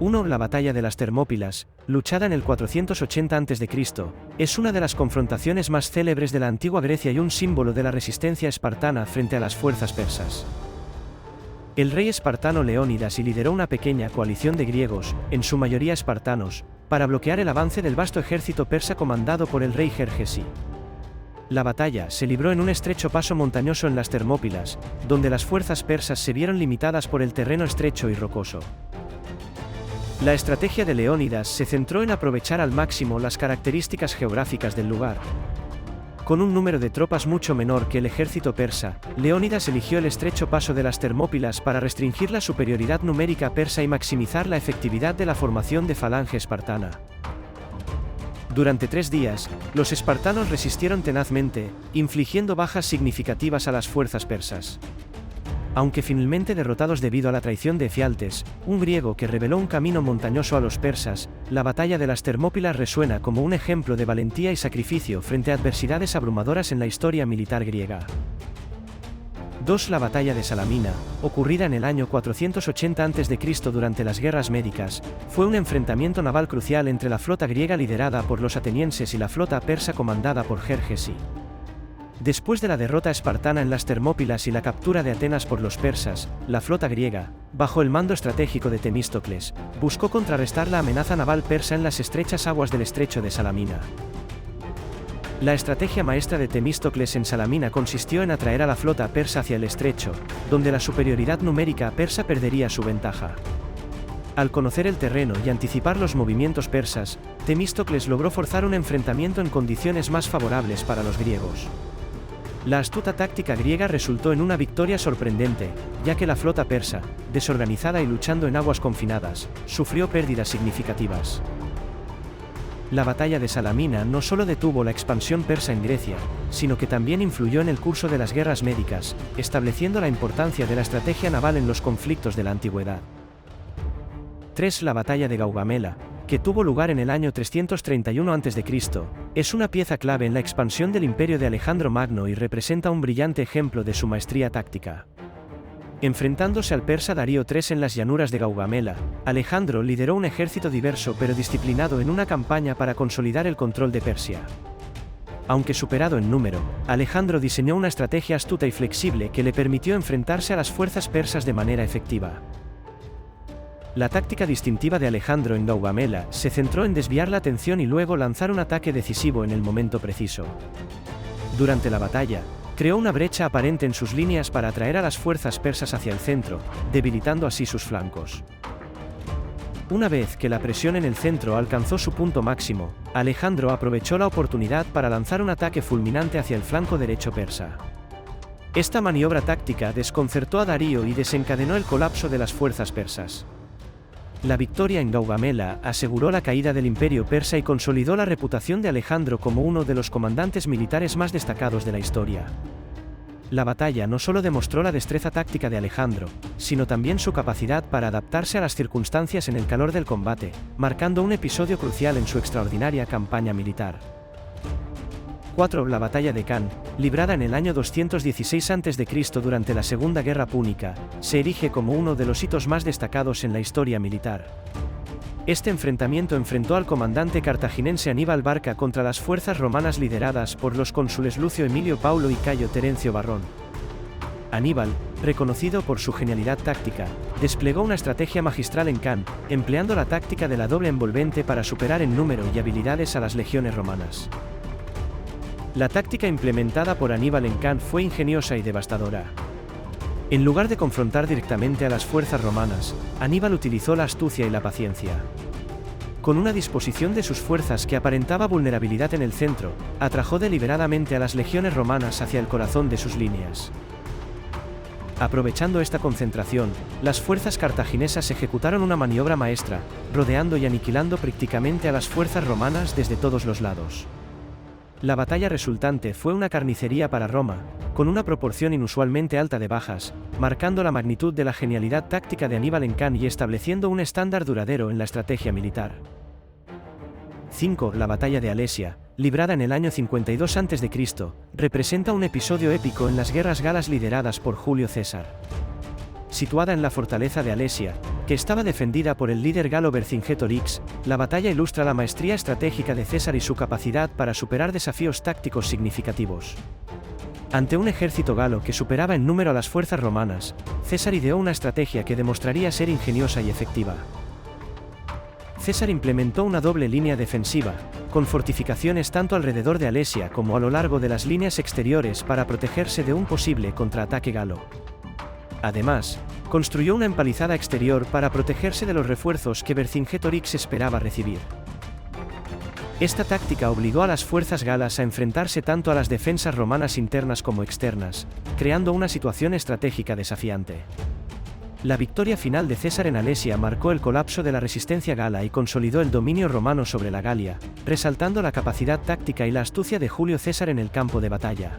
1. La batalla de las Termópilas, luchada en el 480 a.C., es una de las confrontaciones más célebres de la antigua Grecia y un símbolo de la resistencia espartana frente a las fuerzas persas. El rey espartano Leónidas lideró una pequeña coalición de griegos, en su mayoría espartanos, para bloquear el avance del vasto ejército persa comandado por el rey Jerjes I. La batalla se libró en un estrecho paso montañoso en las Termópilas, donde las fuerzas persas se vieron limitadas por el terreno estrecho y rocoso. La estrategia de Leónidas se centró en aprovechar al máximo las características geográficas del lugar. Con un número de tropas mucho menor que el ejército persa, Leónidas eligió el estrecho paso de las Termópilas para restringir la superioridad numérica persa y maximizar la efectividad de la formación de falange espartana. Durante 3 días, los espartanos resistieron tenazmente, infligiendo bajas significativas a las fuerzas persas. Aunque finalmente derrotados debido a la traición de Efialtes, un griego que reveló un camino montañoso a los persas, la batalla de las Termópilas resuena como un ejemplo de valentía y sacrificio frente a adversidades abrumadoras en la historia militar griega. 2. La batalla de Salamina, ocurrida en el año 480 a.C. durante las guerras médicas, fue un enfrentamiento naval crucial entre la flota griega liderada por los atenienses y la flota persa comandada por Jerjes I. Después de la derrota espartana en las Termópilas y la captura de Atenas por los persas, la flota griega, bajo el mando estratégico de Temístocles, buscó contrarrestar la amenaza naval persa en las estrechas aguas del estrecho de Salamina. La estrategia maestra de Temístocles en Salamina consistió en atraer a la flota persa hacia el estrecho, donde la superioridad numérica persa perdería su ventaja. Al conocer el terreno y anticipar los movimientos persas, Temístocles logró forzar un enfrentamiento en condiciones más favorables para los griegos. La astuta táctica griega resultó en una victoria sorprendente, ya que la flota persa, desorganizada y luchando en aguas confinadas, sufrió pérdidas significativas. La batalla de Salamina no solo detuvo la expansión persa en Grecia, sino que también influyó en el curso de las guerras médicas, estableciendo la importancia de la estrategia naval en los conflictos de la antigüedad. 3. La batalla de Gaugamela, que tuvo lugar en el año 331 a.C., es una pieza clave en la expansión del imperio de Alejandro Magno y representa un brillante ejemplo de su maestría táctica. Enfrentándose al persa Darío III en las llanuras de Gaugamela, Alejandro lideró un ejército diverso pero disciplinado en una campaña para consolidar el control de Persia. Aunque superado en número, Alejandro diseñó una estrategia astuta y flexible que le permitió enfrentarse a las fuerzas persas de manera efectiva. La táctica distintiva de Alejandro en Gaugamela se centró en desviar la atención y luego lanzar un ataque decisivo en el momento preciso. Durante la batalla, creó una brecha aparente en sus líneas para atraer a las fuerzas persas hacia el centro, debilitando así sus flancos. Una vez que la presión en el centro alcanzó su punto máximo, Alejandro aprovechó la oportunidad para lanzar un ataque fulminante hacia el flanco derecho persa. Esta maniobra táctica desconcertó a Darío y desencadenó el colapso de las fuerzas persas. La victoria en Gaugamela aseguró la caída del imperio persa y consolidó la reputación de Alejandro como uno de los comandantes militares más destacados de la historia. La batalla no solo demostró la destreza táctica de Alejandro, sino también su capacidad para adaptarse a las circunstancias en el calor del combate, marcando un episodio crucial en su extraordinaria campaña militar. 4. La batalla de Cannes, librada en el año 216 a.C. durante la Segunda Guerra Púnica, se erige como uno de los hitos más destacados en la historia militar. Este enfrentamiento enfrentó al comandante cartaginense Aníbal Barca contra las fuerzas romanas lideradas por los cónsules Lucio Emilio Paulo y Cayo Terencio Varrón. Aníbal, reconocido por su genialidad táctica, desplegó una estrategia magistral en Cannes, empleando la táctica de la doble envolvente para superar en número y habilidades a las legiones romanas. La táctica implementada por Aníbal en Cannes fue ingeniosa y devastadora. En lugar de confrontar directamente a las fuerzas romanas, Aníbal utilizó la astucia y la paciencia. Con una disposición de sus fuerzas que aparentaba vulnerabilidad en el centro, atrajo deliberadamente a las legiones romanas hacia el corazón de sus líneas. Aprovechando esta concentración, las fuerzas cartaginesas ejecutaron una maniobra maestra, rodeando y aniquilando prácticamente a las fuerzas romanas desde todos los lados. La batalla resultante fue una carnicería para Roma, con una proporción inusualmente alta de bajas, marcando la magnitud de la genialidad táctica de Aníbal en Cannes y estableciendo un estándar duradero en la estrategia militar. 5. La batalla de Alesia, librada en el año 52 a.C., representa un episodio épico en las guerras galas lideradas por Julio César. situada en la fortaleza de Alesia, que estaba defendida por el líder galo Vercingetorix. La batalla ilustra la maestría estratégica de César y su capacidad para superar desafíos tácticos significativos. Ante un ejército galo que superaba en número a las fuerzas romanas, César ideó una estrategia que demostraría ser ingeniosa y efectiva. César implementó una doble línea defensiva, con fortificaciones tanto alrededor de Alesia como a lo largo de las líneas exteriores para protegerse de un posible contraataque galo. Además, construyó una empalizada exterior para protegerse de los refuerzos que Vercingetorix esperaba recibir. Esta táctica obligó a las fuerzas galas a enfrentarse tanto a las defensas romanas internas como externas, creando una situación estratégica desafiante. La victoria final de César en Alesia marcó el colapso de la resistencia gala y consolidó el dominio romano sobre la Galia, resaltando la capacidad táctica y la astucia de Julio César en el campo de batalla.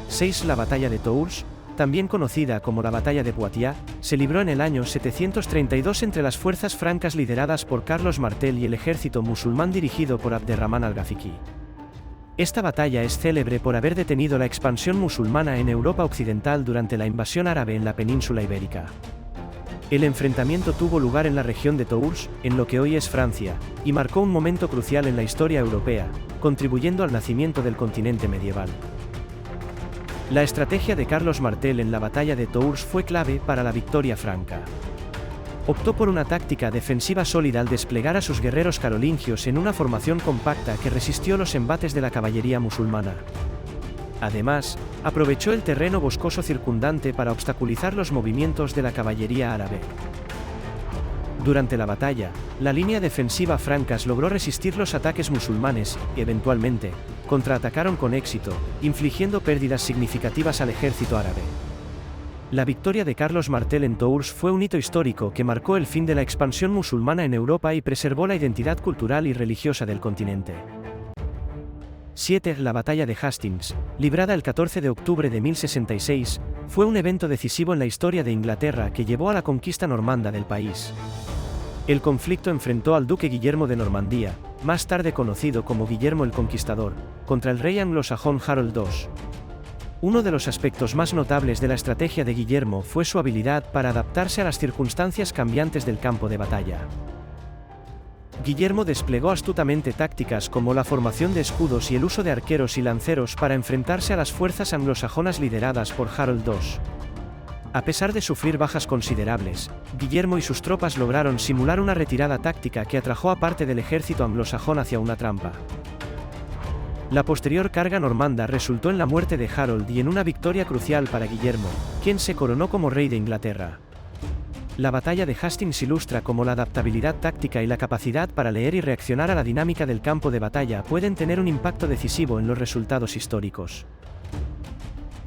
6. La batalla de Tours, también conocida como la batalla de Poitiers, se libró en el año 732 entre las fuerzas francas lideradas por Carlos Martel y el ejército musulmán dirigido por Abderramán al-Ghafiqi. Esta batalla es célebre por haber detenido la expansión musulmana en Europa occidental durante la invasión árabe en la península ibérica. El enfrentamiento tuvo lugar en la región de Tours, en lo que hoy es Francia, y marcó un momento crucial en la historia europea, contribuyendo al nacimiento del continente medieval. La estrategia de Carlos Martel en la batalla de Tours fue clave para la victoria franca. Optó por una táctica defensiva sólida al desplegar a sus guerreros carolingios en una formación compacta que resistió los embates de la caballería musulmana. Además, aprovechó el terreno boscoso circundante para obstaculizar los movimientos de la caballería árabe. Durante la batalla, la línea defensiva francas logró resistir los ataques musulmanes y, eventualmente, contraatacaron con éxito, infligiendo pérdidas significativas al ejército árabe. La victoria de Carlos Martel en Tours fue un hito histórico que marcó el fin de la expansión musulmana en Europa y preservó la identidad cultural y religiosa del continente. 7. La batalla de Hastings, librada el 14 de octubre de 1066, fue un evento decisivo en la historia de Inglaterra que llevó a la conquista normanda del país. El conflicto enfrentó al duque Guillermo de Normandía, más tarde conocido como Guillermo el Conquistador, contra el rey anglosajón Harold II. Uno de los aspectos más notables de la estrategia de Guillermo fue su habilidad para adaptarse a las circunstancias cambiantes del campo de batalla. Guillermo desplegó astutamente tácticas como la formación de escudos y el uso de arqueros y lanceros para enfrentarse a las fuerzas anglosajonas lideradas por Harold II. A pesar de sufrir bajas considerables, Guillermo y sus tropas lograron simular una retirada táctica que atrajo a parte del ejército anglosajón hacia una trampa. La posterior carga normanda resultó en la muerte de Harold y en una victoria crucial para Guillermo, quien se coronó como rey de Inglaterra. La batalla de Hastings ilustra cómo la adaptabilidad táctica y la capacidad para leer y reaccionar a la dinámica del campo de batalla pueden tener un impacto decisivo en los resultados históricos.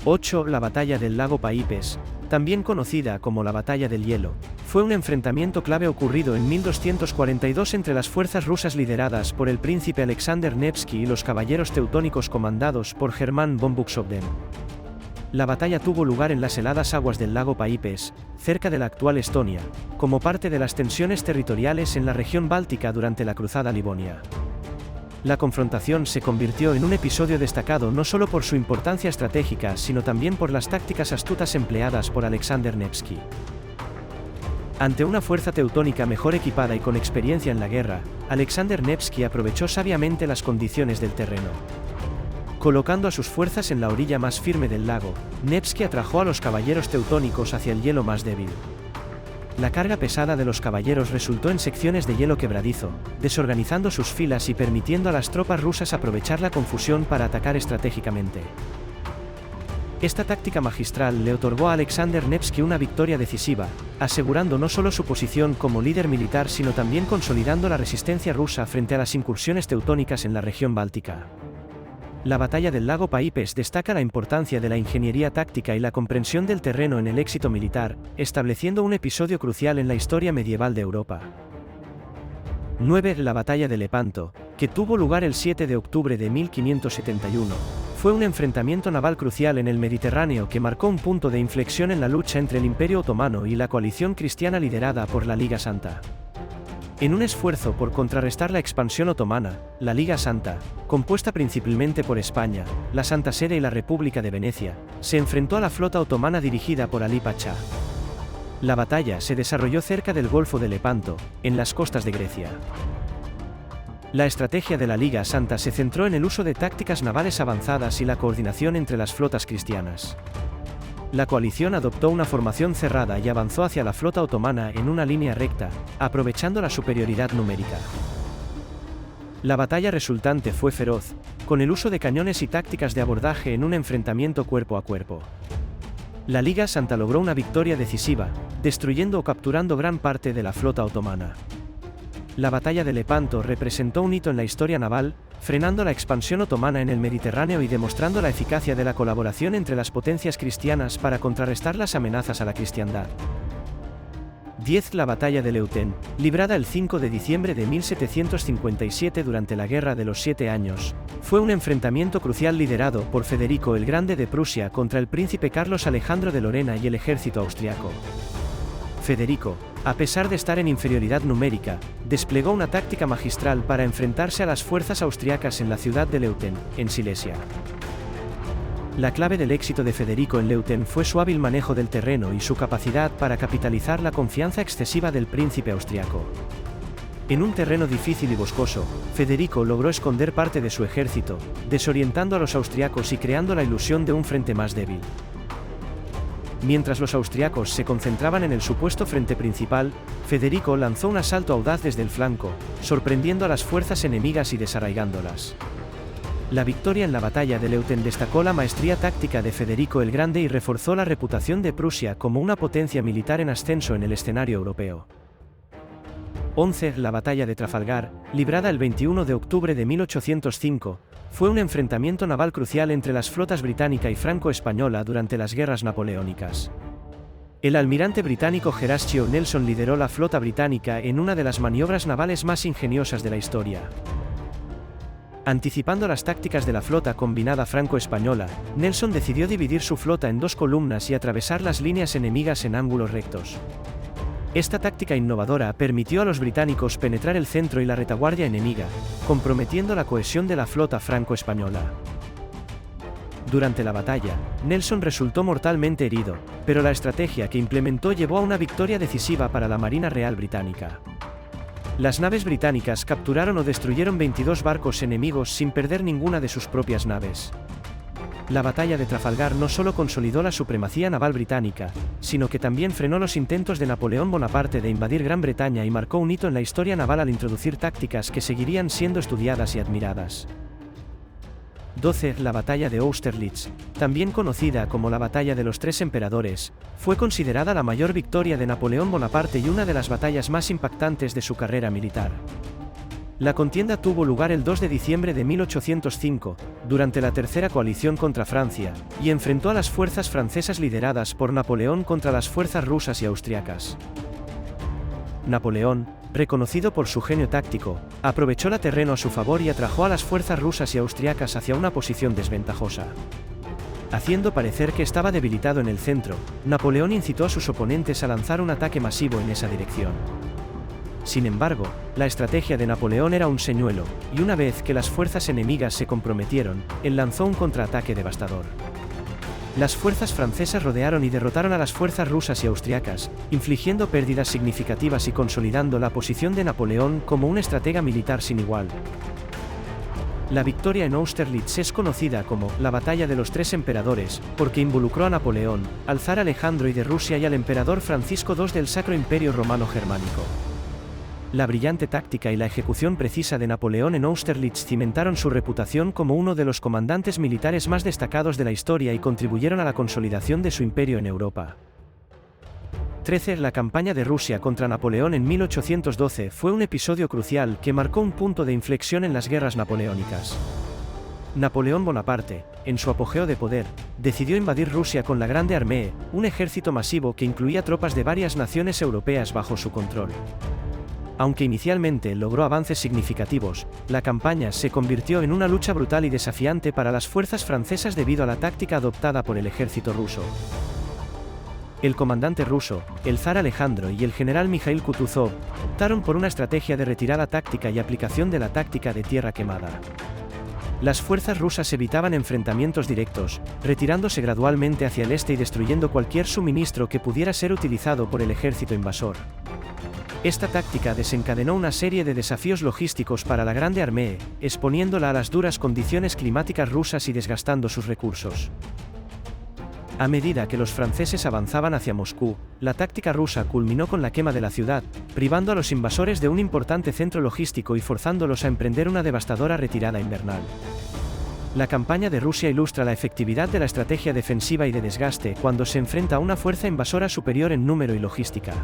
8. La batalla del lago Paípes, también conocida como la batalla del hielo, fue un enfrentamiento clave ocurrido en 1242 entre las fuerzas rusas lideradas por el príncipe Alexander Nevsky y los caballeros teutónicos comandados por Germán von Buxhoevden. La batalla tuvo lugar en las heladas aguas del lago Paípes, cerca de la actual Estonia, como parte de las tensiones territoriales en la región báltica durante la Cruzada Livonia. La confrontación se convirtió en un episodio destacado no solo por su importancia estratégica sino también por las tácticas astutas empleadas por Alexander Nevsky. Ante una fuerza teutónica mejor equipada y con experiencia en la guerra, Alexander Nevsky aprovechó sabiamente las condiciones del terreno. Colocando a sus fuerzas en la orilla más firme del lago, Nevsky atrajo a los caballeros teutónicos hacia el hielo más débil. La carga pesada de los caballeros resultó en secciones de hielo quebradizo, desorganizando sus filas y permitiendo a las tropas rusas aprovechar la confusión para atacar estratégicamente. Esta táctica magistral le otorgó a Alexander Nevsky una victoria decisiva, asegurando no solo su posición como líder militar sino también consolidando la resistencia rusa frente a las incursiones teutónicas en la región báltica. La batalla del lago Paípes destaca la importancia de la ingeniería táctica y la comprensión del terreno en el éxito militar, estableciendo un episodio crucial en la historia medieval de Europa. 9. La batalla de Lepanto, que tuvo lugar el 7 de octubre de 1571, fue un enfrentamiento naval crucial en el Mediterráneo que marcó un punto de inflexión en la lucha entre el Imperio Otomano y la coalición cristiana liderada por la Liga Santa. En un esfuerzo por contrarrestar la expansión otomana, la Liga Santa, compuesta principalmente por España, la Santa Sede y la República de Venecia, se enfrentó a la flota otomana dirigida por Alí Pachá. La batalla se desarrolló cerca del Golfo de Lepanto, en las costas de Grecia. La estrategia de la Liga Santa se centró en el uso de tácticas navales avanzadas y la coordinación entre las flotas cristianas. La coalición adoptó una formación cerrada y avanzó hacia la flota otomana en una línea recta, aprovechando la superioridad numérica. La batalla resultante fue feroz, con el uso de cañones y tácticas de abordaje en un enfrentamiento cuerpo a cuerpo. La Liga Santa logró una victoria decisiva, destruyendo o capturando gran parte de la flota otomana. La batalla de Lepanto representó un hito en la historia naval, frenando la expansión otomana en el Mediterráneo y demostrando la eficacia de la colaboración entre las potencias cristianas para contrarrestar las amenazas a la cristiandad. 10. La batalla de Leuthen, librada el 5 de diciembre de 1757 durante la Guerra de los 7 Años, fue un enfrentamiento crucial liderado por Federico el Grande de Prusia contra el príncipe Carlos Alejandro de Lorena y el ejército austriaco. Federico, a pesar de estar en inferioridad numérica, desplegó una táctica magistral para enfrentarse a las fuerzas austriacas en la ciudad de Leuthen, en Silesia. La clave del éxito de Federico en Leuthen fue su hábil manejo del terreno y su capacidad para capitalizar la confianza excesiva del príncipe austriaco. En un terreno difícil y boscoso, Federico logró esconder parte de su ejército, desorientando a los austriacos y creando la ilusión de un frente más débil. Mientras los austriacos se concentraban en el supuesto frente principal, Federico lanzó un asalto audaz desde el flanco, sorprendiendo a las fuerzas enemigas y desarraigándolas. La victoria en la batalla de Leuthen destacó la maestría táctica de Federico el Grande y reforzó la reputación de Prusia como una potencia militar en ascenso en el escenario europeo. 11. La batalla de Trafalgar, librada el 21 de octubre de 1805, fue un enfrentamiento naval crucial entre las flotas británica y franco-española durante las guerras napoleónicas. El almirante británico Horatio Nelson lideró la flota británica en una de las maniobras navales más ingeniosas de la historia. Anticipando las tácticas de la flota combinada franco-española, Nelson decidió dividir su flota en dos columnas y atravesar las líneas enemigas en ángulos rectos. Esta táctica innovadora permitió a los británicos penetrar el centro y la retaguardia enemiga, comprometiendo la cohesión de la flota franco-española. Durante la batalla, Nelson resultó mortalmente herido, pero la estrategia que implementó llevó a una victoria decisiva para la Marina Real Británica. Las naves británicas capturaron o destruyeron 22 barcos enemigos sin perder ninguna de sus propias naves. La batalla de Trafalgar no solo consolidó la supremacía naval británica, sino que también frenó los intentos de Napoleón Bonaparte de invadir Gran Bretaña y marcó un hito en la historia naval al introducir tácticas que seguirían siendo estudiadas y admiradas. 12. La batalla de Austerlitz, también conocida como la Batalla de los Tres Emperadores, fue considerada la mayor victoria de Napoleón Bonaparte y una de las batallas más impactantes de su carrera militar. La contienda tuvo lugar el 2 de diciembre de 1805, durante la Tercera Coalición contra Francia, y enfrentó a las fuerzas francesas lideradas por Napoleón contra las fuerzas rusas y austriacas. Napoleón, reconocido por su genio táctico, aprovechó el terreno a su favor y atrajo a las fuerzas rusas y austriacas hacia una posición desventajosa. Haciendo parecer que estaba debilitado en el centro, Napoleón incitó a sus oponentes a lanzar un ataque masivo en esa dirección. Sin embargo, la estrategia de Napoleón era un señuelo, y una vez que las fuerzas enemigas se comprometieron, él lanzó un contraataque devastador. Las fuerzas francesas rodearon y derrotaron a las fuerzas rusas y austriacas, infligiendo pérdidas significativas y consolidando la posición de Napoleón como un estratega militar sin igual. La victoria en Austerlitz es conocida como la Batalla de los Tres Emperadores, porque involucró a Napoleón, al zar Alejandro I de Rusia y al emperador Francisco II del Sacro Imperio Romano Germánico. La brillante táctica y la ejecución precisa de Napoleón en Austerlitz cimentaron su reputación como uno de los comandantes militares más destacados de la historia y contribuyeron a la consolidación de su imperio en Europa. 13. La campaña de Rusia contra Napoleón en 1812 fue un episodio crucial que marcó un punto de inflexión en las guerras napoleónicas. Napoleón Bonaparte, en su apogeo de poder, decidió invadir Rusia con la Grande Armée, un ejército masivo que incluía tropas de varias naciones europeas bajo su control. Aunque inicialmente logró avances significativos, la campaña se convirtió en una lucha brutal y desafiante para las fuerzas francesas debido a la táctica adoptada por el ejército ruso. El comandante ruso, el zar Alejandro y el general Mikhail Kutuzov, optaron por una estrategia de retirada táctica y aplicación de la táctica de tierra quemada. Las fuerzas rusas evitaban enfrentamientos directos, retirándose gradualmente hacia el este y destruyendo cualquier suministro que pudiera ser utilizado por el ejército invasor. Esta táctica desencadenó una serie de desafíos logísticos para la Grande Armée, exponiéndola a las duras condiciones climáticas rusas y desgastando sus recursos. A medida que los franceses avanzaban hacia Moscú, la táctica rusa culminó con la quema de la ciudad, privando a los invasores de un importante centro logístico y forzándolos a emprender una devastadora retirada invernal. La campaña de Rusia ilustra la efectividad de la estrategia defensiva y de desgaste cuando se enfrenta a una fuerza invasora superior en número y logística.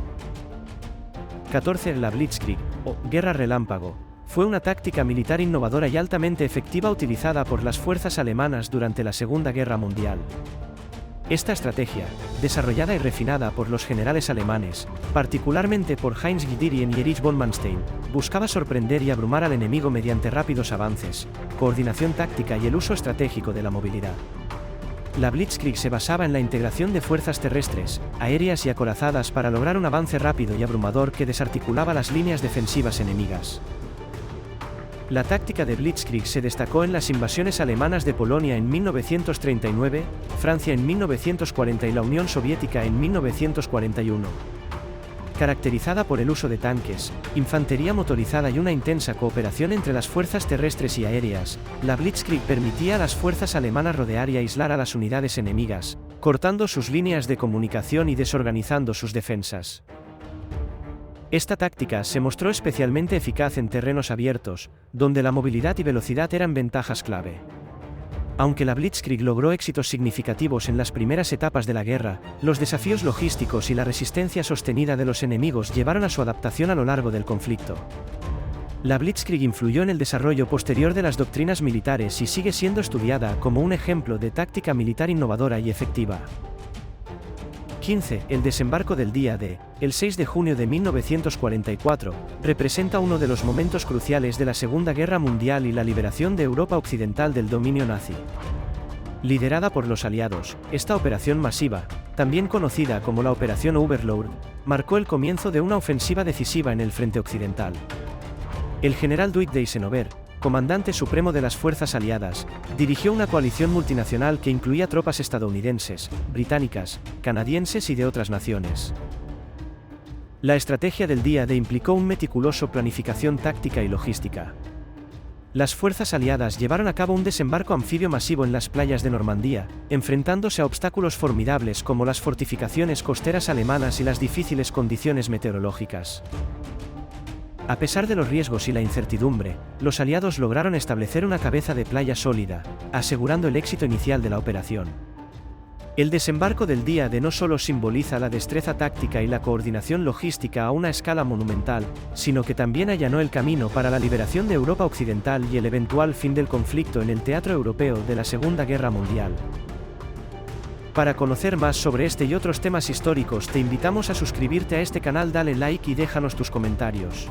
14. La Blitzkrieg, o guerra relámpago, fue una táctica militar innovadora y altamente efectiva utilizada por las fuerzas alemanas durante la Segunda Guerra Mundial. Esta estrategia, desarrollada y refinada por los generales alemanes, particularmente por Heinz Guderian y Erich von Manstein, buscaba sorprender y abrumar al enemigo mediante rápidos avances, coordinación táctica y el uso estratégico de la movilidad. La Blitzkrieg se basaba en la integración de fuerzas terrestres, aéreas y acorazadas para lograr un avance rápido y abrumador que desarticulaba las líneas defensivas enemigas. La táctica de Blitzkrieg se destacó en las invasiones alemanas de Polonia en 1939, Francia en 1940 y la Unión Soviética en 1941. Caracterizada por el uso de tanques, infantería motorizada y una intensa cooperación entre las fuerzas terrestres y aéreas, la Blitzkrieg permitía a las fuerzas alemanas rodear y aislar a las unidades enemigas, cortando sus líneas de comunicación y desorganizando sus defensas. Esta táctica se mostró especialmente eficaz en terrenos abiertos, donde la movilidad y velocidad eran ventajas clave. Aunque la Blitzkrieg logró éxitos significativos en las primeras etapas de la guerra, los desafíos logísticos y la resistencia sostenida de los enemigos llevaron a su adaptación a lo largo del conflicto. La Blitzkrieg influyó en el desarrollo posterior de las doctrinas militares y sigue siendo estudiada como un ejemplo de táctica militar innovadora y efectiva. 15. El desembarco del día D, el 6 de junio de 1944, representa uno de los momentos cruciales de la Segunda Guerra Mundial y la liberación de Europa Occidental del dominio nazi. Liderada por los aliados, esta operación masiva, también conocida como la Operación Overlord, marcó el comienzo de una ofensiva decisiva en el frente occidental. El general Dwight Eisenhower, comandante supremo de las fuerzas aliadas, dirigió una coalición multinacional que incluía tropas estadounidenses, británicas, canadienses y de otras naciones. La estrategia del día D implicó un meticuloso planificación táctica y logística. Las fuerzas aliadas llevaron a cabo un desembarco anfibio masivo en las playas de Normandía, enfrentándose a obstáculos formidables como las fortificaciones costeras alemanas y las difíciles condiciones meteorológicas. A pesar de los riesgos y la incertidumbre, los aliados lograron establecer una cabeza de playa sólida, asegurando el éxito inicial de la operación. El desembarco del día D no solo simboliza la destreza táctica y la coordinación logística a una escala monumental, sino que también allanó el camino para la liberación de Europa Occidental y el eventual fin del conflicto en el teatro europeo de la Segunda Guerra Mundial. Para conocer más sobre este y otros temas históricos te invitamos a suscribirte a este canal, dale like y déjanos tus comentarios.